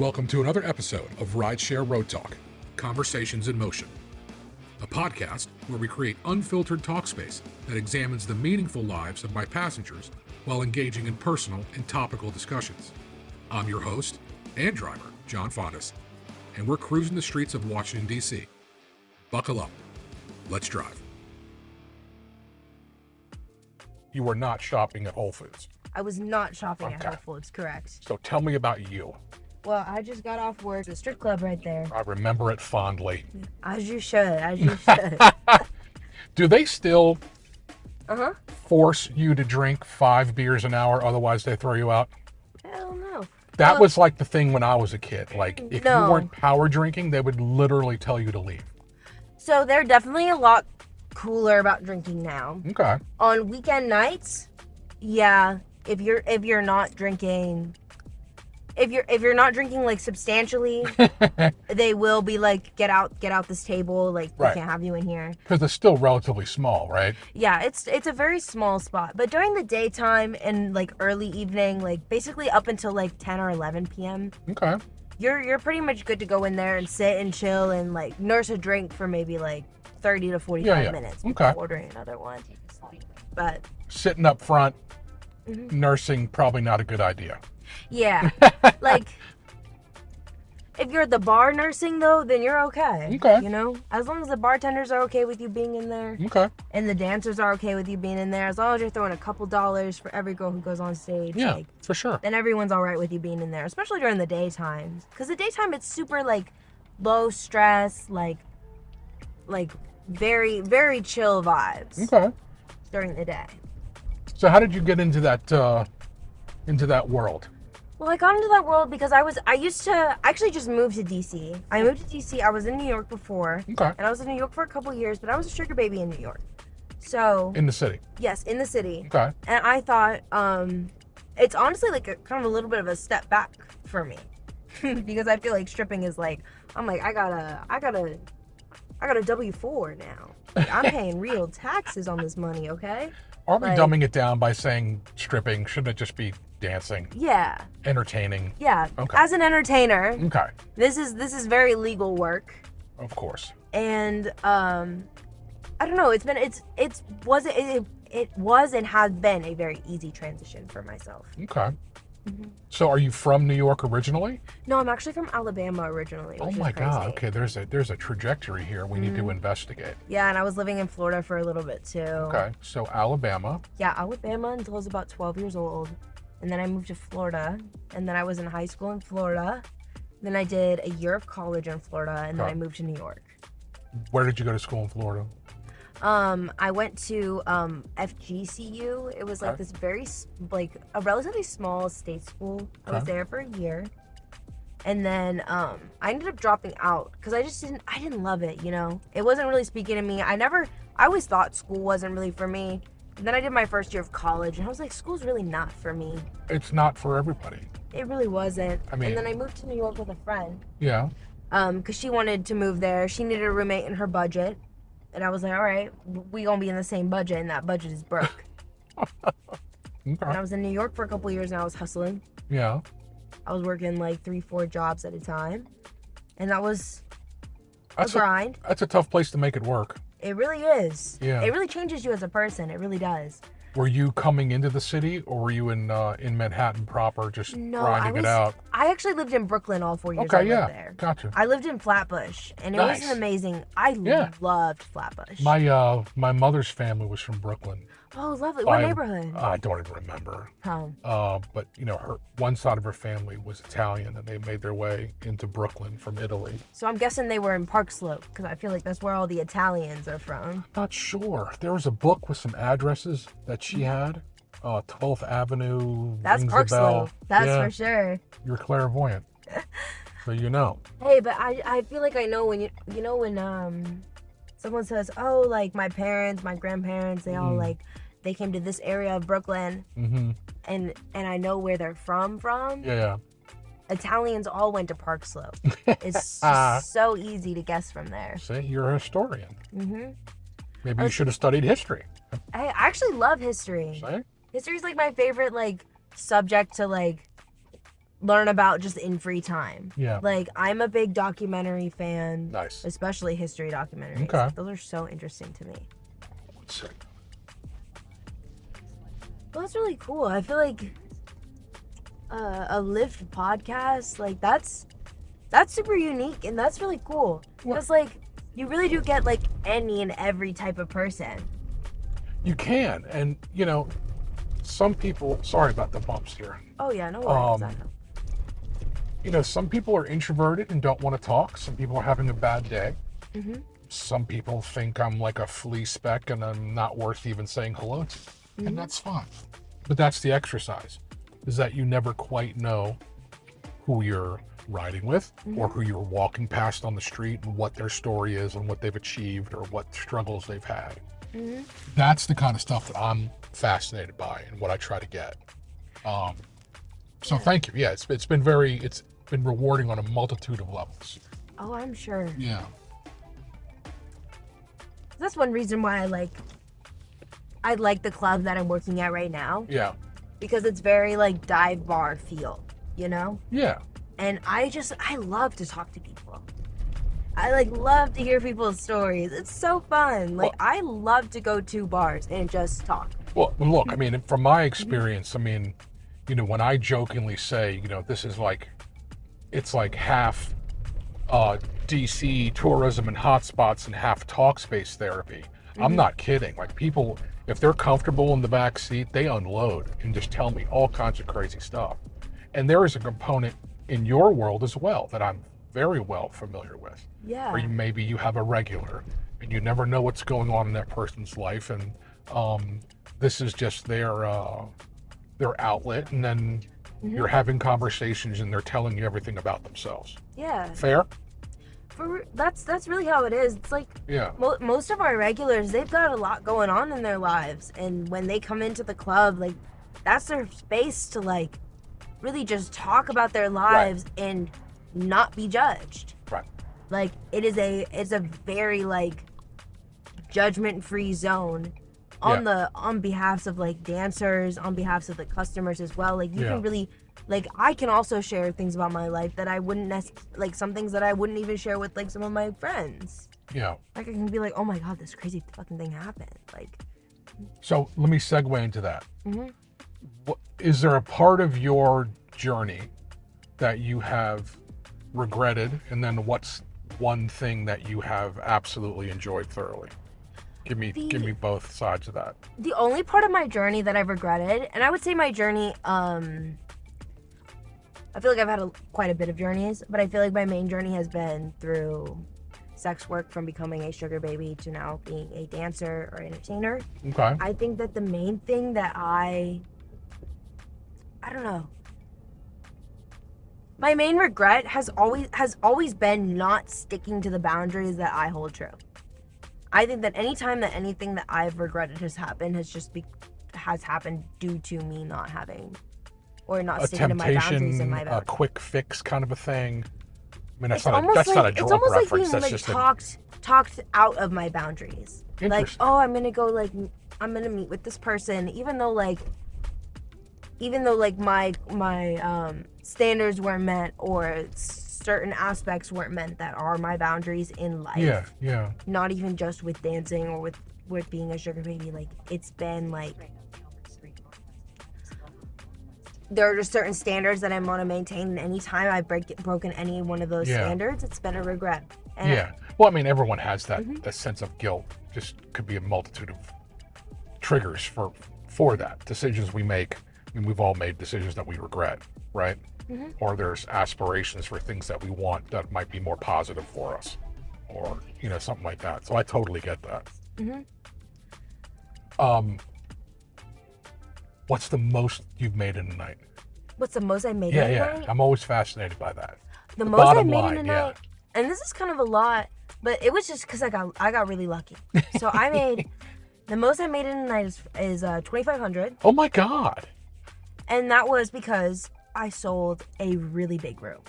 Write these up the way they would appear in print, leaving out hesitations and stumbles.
Welcome to another episode of Rideshare Road Talk, Conversations in Motion, a podcast where we create unfiltered talk space that examines the meaningful lives of my passengers while engaging in personal and topical discussions. I'm your host and driver, John Fondas, and we're cruising the streets of Washington, D.C. Buckle up. Let's drive. You were not shopping at Whole Foods. I was not shopping at Whole Foods, correct. So tell me about you. Well, I just got off work. The strip club right there. I remember it fondly. As you should, Do they still Uh-huh. force you to drink 5 beers an hour, otherwise they throw you out? Hell no. That was like the thing when I was a kid. Like, if No. you weren't power drinking, they would literally tell you to leave. So they're definitely a lot cooler about drinking now. Okay. On weekend nights, yeah, if you're not drinking like substantially, they will be like, get out this table, like we Right. can't have you in here. Because it's still relatively small, right? Yeah, it's a very small spot. But during the daytime and like early evening, like basically up until like 10 or 11 p.m., Okay. you're pretty much good to go in there and sit and chill and like nurse a drink for maybe like 30 to 45 Yeah. minutes Okay. before ordering another one. But Sitting up front, Mhm. nursing, probably not a good idea. yeah, like if you're at the bar nursing though, then you're okay. Okay. You know, as long as the bartenders are okay with you being in there Okay. and the dancers are okay with you being in there, as long as you're throwing a couple dollars for every girl who goes on stage, Yeah, like, for sure. then everyone's all right with you being in there, especially during the daytime. Because the daytime, it's super like low stress, like very, very chill vibes Okay. during the day. So how did you get into that world? Well, I got into that world because I actually just moved to DC. I moved to DC. I was in New York before, Okay. and I was in New York for a couple years, but I was a sugar baby in New York. So, In the city. yes, in the city. Okay. And I thought, it's honestly like kind of a little bit of a step back for me. Because I feel like stripping is like, I'm like, I got a W-4 now. Like, I'm paying real taxes on this money, okay? Aren't we Like- dumbing it down by saying stripping? Shouldn't it just be dancing, Yeah. entertaining? Yeah. Okay. As an entertainer, Okay. this is very legal work. Of course. And I don't know, it was and has been a very easy transition for myself. Okay. Mhm. So are you from New York originally? No, I'm actually from Alabama originally. Oh which my is crazy. God. Okay, there's a trajectory here we need to investigate. Yeah, and I was living in Florida for a little bit too. Okay. So Alabama. Yeah, Alabama until I was about 12 years old. And then I moved to Florida. And then I was in high school in Florida. Then I did a year of college in Florida. And then Okay. I moved to New York. Where did you go to school in Florida? I went to FGCU. It was like Okay. this very, like a relatively small state school. I was Okay. there for a year. And then I ended up dropping out because I didn't love it, you know? It wasn't really speaking to me. I always thought school wasn't really for me. And then I did my first year of college and I was like, school's really not for me. It's not for everybody. It really wasn't. I mean- and then I moved to New York with a friend Yeah. because she wanted to move there. She needed a roommate in her budget. And I was like, all right, we gonna be in the same budget and that budget is broke. And I Okay. was in New York for a couple years and I was hustling. Yeah. I was working like 3-4 jobs at a time. And that was That's a grind. that's a tough place to make it work. It really is. Yeah. It really changes you as a person. It really does. Were you coming into the city, or were you in Manhattan proper, just No, grinding it out? I actually lived in Brooklyn all 4 years I Okay, lived yeah, there. gotcha. I lived in Flatbush, and it Nice. was amazing. I Yeah. loved Flatbush. My mother's family was from Brooklyn. Oh, lovely. What I- neighborhood? I don't even remember. Oh. But her one side of her family was Italian, and they made their way into Brooklyn from Italy. So I'm guessing they were in Park Slope, because I feel like that's where all the Italians are from. Not sure. There was a book with some addresses that she had. 12th Avenue. That's rings Park a bell. Slope. That's Yeah, for sure. You're clairvoyant, so you know. Hey, but I feel like I know when when someone says, oh, like my parents, my grandparents, they all like, they came to this area of Brooklyn, Mm-hmm. and I know where they're from. Yeah. Italians all went to Park Slope. It's just so easy to guess from there. See, you're a historian. hmm Maybe you should have studied history. I actually love history. See? History's like my favorite like subject to like learn about just in free time. Yeah. Like, I'm a big documentary fan. Nice. Especially history documentaries. Okay. Those are so interesting to me. Let's see. Well, that's really cool. I feel like a Lyft podcast, like, that's super unique, and that's really cool. Because, like, you really do get, like, any and every type of person. You can, and, you know, some people, sorry about the bumps here. Oh, yeah, no worries. I know. You know, some people are introverted and don't want to talk. Some people are having a bad day. Mm-hmm. Some people think I'm like a flea speck and I'm not worth even saying hello to. Mm-hmm. And that's fine. But that's the exercise, is that you never quite know who you're riding with or who you're walking past on the street and what their story is and what they've achieved or what struggles they've had. Mm-hmm. That's the kind of stuff that I'm fascinated by and what I try to get. So thank you. Yeah, it's been rewarding on a multitude of levels. Oh, I'm sure. Yeah. That's one reason why I like the club that I'm working at right now. Yeah. Because it's very like dive bar feel, you know? Yeah. And I love to talk to people. I like love to hear people's stories. It's so fun. Like, I love to go to bars and just talk. Well, look, I mean, from my experience, I mean, you know, when I jokingly say, you know, this is like, it's like half DC tourism and hotspots and half talk space therapy. I'm not kidding. Like, people, if they're comfortable in the back seat, they unload and just tell me all kinds of crazy stuff. And there is a component in your world as well that I'm very well familiar with. Yeah. Or maybe you have a regular and you never know what's going on in that person's life, and this is just their outlet, and then you're having conversations and they're telling you everything about themselves. Yeah. Fair? That's really how it is. It's like, most of our regulars, they've got a lot going on in their lives, and when they come into the club, like, that's their space to like really just talk about their lives and not be judged. Right. Like, it's a very like judgment-free zone on behalf of like dancers, on behalf of the customers as well. Like, you can really, like, I can also share things about my life that I wouldn't like some things that I wouldn't even share with like some of my friends. Yeah. Like, I can be like, oh my god, this crazy fucking thing happened. Like, so let me segue into that. Mm-hmm. Is there a part of your journey that you have regretted, and then what's one thing that you have absolutely enjoyed thoroughly? Give me both sides of that. The only part of my journey that I've regretted, and I would say my journey, I feel like I've had quite a bit of journeys, but I feel like my main journey has been through sex work, from becoming a sugar baby to now being a dancer or entertainer. Okay. I think that the main thing that I don't know. My main regret has always been not sticking to the boundaries that I hold true. I think that anytime that anything that I've regretted has happened has happened due to me not having or not sticking to my boundaries and my boundaries. A quick fix kind of a thing. I mean, that's not a drug reference. That's just talked out of my boundaries. Like, oh, I'm gonna meet with this person, even though my standards weren't met, or certain aspects weren't met that are my boundaries in life. Yeah. Not even just with dancing or with being a sugar baby. Like, it's been like, there are just certain standards that I want to maintain, and anytime I've broken any one of those standards, it's been a regret. And well, I mean, everyone has that sense of guilt. Just could be a multitude of triggers for that. Decisions we make. I mean, we've all made decisions that we regret, right? Mm-hmm. Or there's aspirations for things that we want that might be more positive for us, or, you know, something like that. So I totally get that. Mm-hmm. What's the most you've made in a night? What's the most I made in a night? Yeah. I'm always fascinated by that. The most I made in a night, and this is kind of a lot, but it was just because I got really lucky. So I made the most I made in a night is $2,500. Oh my god! And that was because I sold a really big room.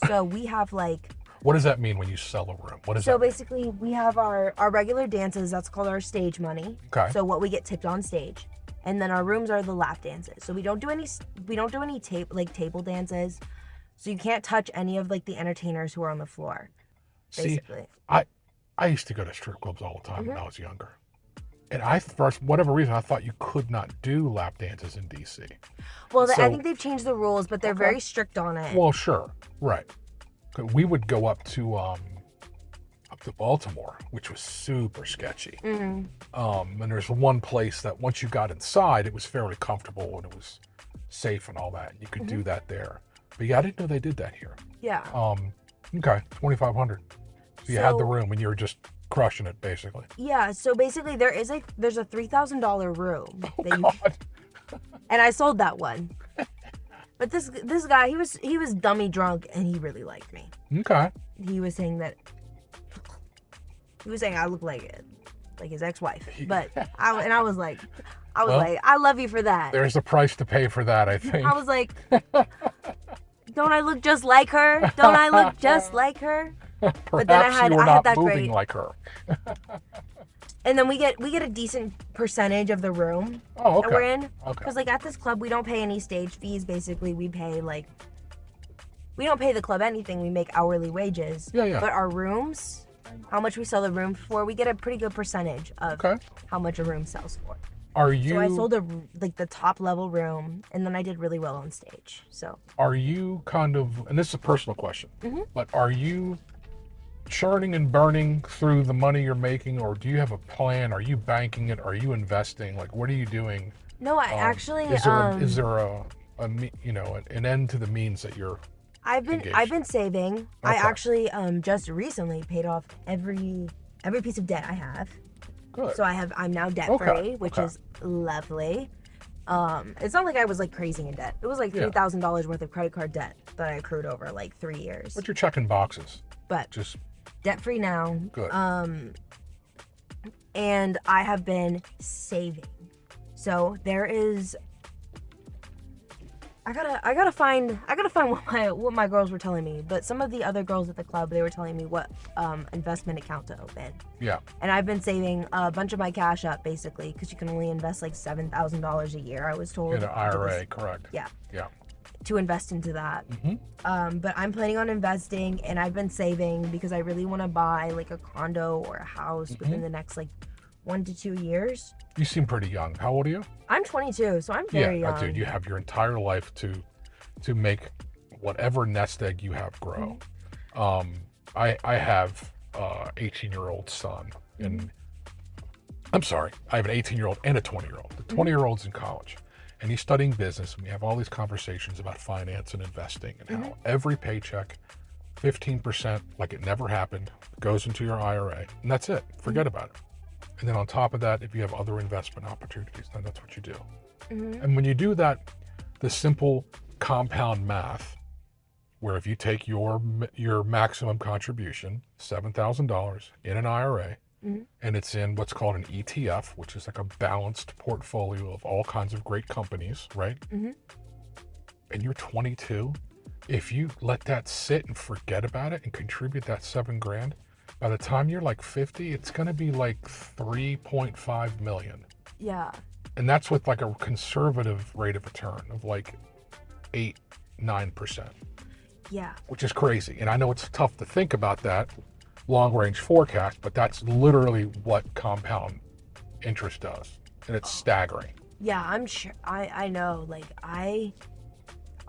So we have like. What does that mean when you sell a room? What is that? So basically, we have our regular dances. That's called our stage money. Okay. So what we get tipped on stage, and then our rooms are the lap dances. So we don't do any table dances. So you can't touch any of like the entertainers who are on the floor, See, basically. I used to go to strip clubs all the time when I was younger. And for whatever reason, I thought you could not do lap dances in DC. Well, I So- think they've changed the rules, but they're very strict on it. Well, sure, right. We would go up to Baltimore, which was super sketchy. And there's one place that once you got inside, it was fairly comfortable and it was safe and all that. You could do that there. But yeah, I didn't know they did that here. Yeah. Okay, 2,500. So you had the room and you were just crushing it, basically. Yeah. So basically, there's a $3,000 room. that God. And I sold that one. But this guy, he was dummy drunk and he really liked me. Okay. He was saying I look like his ex-wife. But I was like, I love you for that. There's a price to pay for that, I think. I was like, don't I look just like her? Don't I look just like her? But then I had that moving great, like her. and then we get a decent percentage of the room Oh, that we're okay. in. Okay. Because like at this club, we don't pay any stage fees. Basically, we don't pay the club anything. We make hourly wages. Yeah. But our rooms, how much we sell the room for, we get a pretty good percentage of how much a room sells for. Are you? So I sold the top level room, and then I did really well on stage. So Are you kind of? And this is a personal question, but are you churning and burning through the money you're making, or do you have a plan? Are you banking it? Are you investing? Like, what are you doing? no, I actually Is there an end to the means that you're? I've been saving. I Okay. actually just recently paid off every piece of debt I have. Good. So I'm now debt free, which is lovely. It's not like I was like crazy in debt. It was like $3,000 worth of credit card debt that I accrued over like 3 years. But you're checking boxes. But Just debt free now. good. And I have been saving. So there is. I gotta find what my girls were telling me. But some of the other girls at the club, they were telling me what investment account to open. Yeah. And I've been saving a bunch of my cash up basically because you can only invest like $7,000 a year. I was told. In an IRA, correct. Yeah. Yeah. To invest into that. But I'm planning on investing, and I've been saving because I really want to buy like a condo or a house within the next like 1 to 2 years. You seem pretty young. How old are you? I'm 22, so I'm very young. Dude, you have your entire life to make whatever nest egg you have grow. I have 18-year-old son, and I'm sorry, I have an 18-year-old and a 20-year-old. The 20-year-old's in college, and he's studying business, and we have all these conversations about finance and investing and how every paycheck, 15%, like it never happened, goes into your IRA, and that's it. Forget about it. And then on top of that, if you have other investment opportunities, then that's what you do. And when you do that, the simple compound math, where if you take your maximum contribution, $7,000 in an IRA, and it's in what's called an ETF, which is like a balanced portfolio of all kinds of great companies, right? And you're 22, if you let that sit and forget about it and contribute that $7,000, by the time you're like 50, it's going to be like 3.5 million. Yeah. And that's with like a conservative rate of return of like 8-9%, Yeah. which is crazy. And I know it's tough to think about that long range forecast, but that's literally what compound interest does. And it's staggering. Yeah, I'm sure. I know. Like I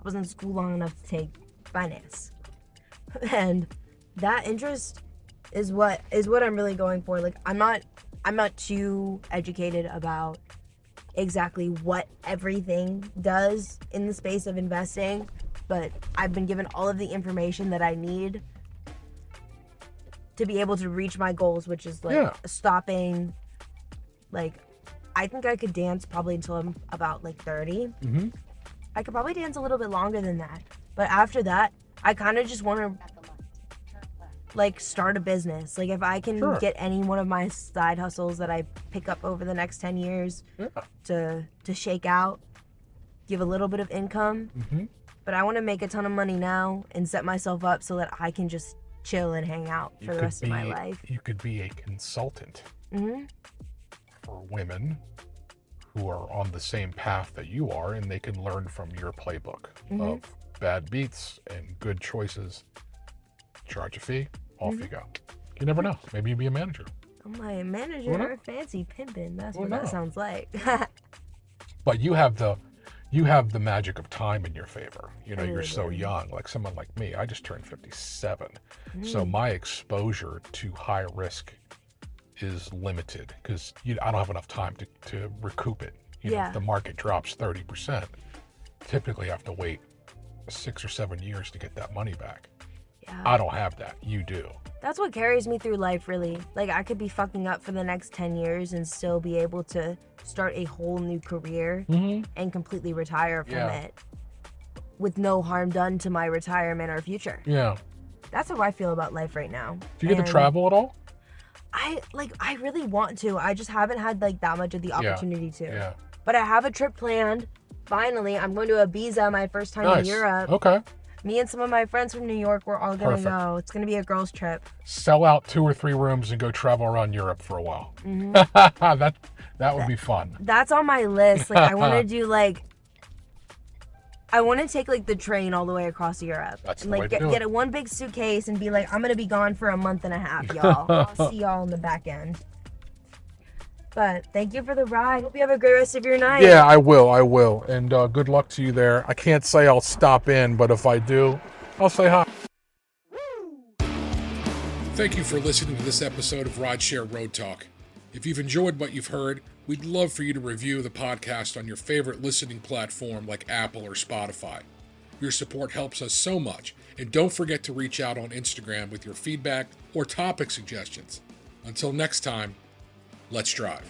was in school long enough to take finance, and that interest is what I'm really going for. Like I'm not too educated about exactly what everything does in the space of investing, but I've been given all of the information that I need to be able to reach my goals, which is like stopping. Like I think I could dance probably until I'm about like 30. I could probably dance a little bit longer than that, but after that I kind of just want to like start a business. Like if I can get any one of my side hustles that I pick up over the next 10 years to shake out, give a little bit of income, but I want to make a ton of money now and set myself up so that I can just chill and hang out for the rest of my life. You could be a consultant for women who are on the same path that you are, and they can learn from your playbook of bad beats and good choices, charge a fee, off you go. You never know. Maybe you'll be a manager. I'm my manager, Well, no. fancy pimping. That's Well, what that no. sounds like. But you have the magic of time in your favor. You know, I you're really so do. young. Like someone like me, I just turned 57. So my exposure to high risk is limited because I don't have enough time to recoup it. You know, Yeah. if the market drops 30%, typically I have to wait 6 or 7 years to get that money back. Yeah. I don't have that. You do. That's what carries me through life, really. Like, I could be fucking up for the next 10 years and still be able to start a whole new career and completely retire from it with no harm done to my retirement or future. Yeah. That's how I feel about life right now. Do you get to And travel at all? I really want to. I just haven't had like that much of the opportunity to. Yeah. But I have a trip planned. Finally, I'm going to Ibiza, my first time in Nice. Europe. Okay. Me and some of my friends from New York, we're all gonna Perfect. go. It's gonna be a girls' trip. Sell out 2 or 3 rooms and go travel around Europe for a while. That would be fun. That's on my list. Like, I want to do I want to take like the train all the way across Europe. That's and the like way to do get it. a one big suitcase and be like, I'm gonna be gone for a month and a half, y'all. I'll see y'all on the back end. But thank you for the ride. Hope you have a great rest of your night. Yeah, I will. And good luck to you there. I can't say I'll stop in, but if I do, I'll say hi. Thank you for listening to this episode of Rideshare Road Talk. If you've enjoyed what you've heard, we'd love for you to review the podcast on your favorite listening platform like Apple or Spotify. Your support helps us so much, and don't forget to reach out on Instagram with your feedback or topic suggestions. Until next time, let's drive.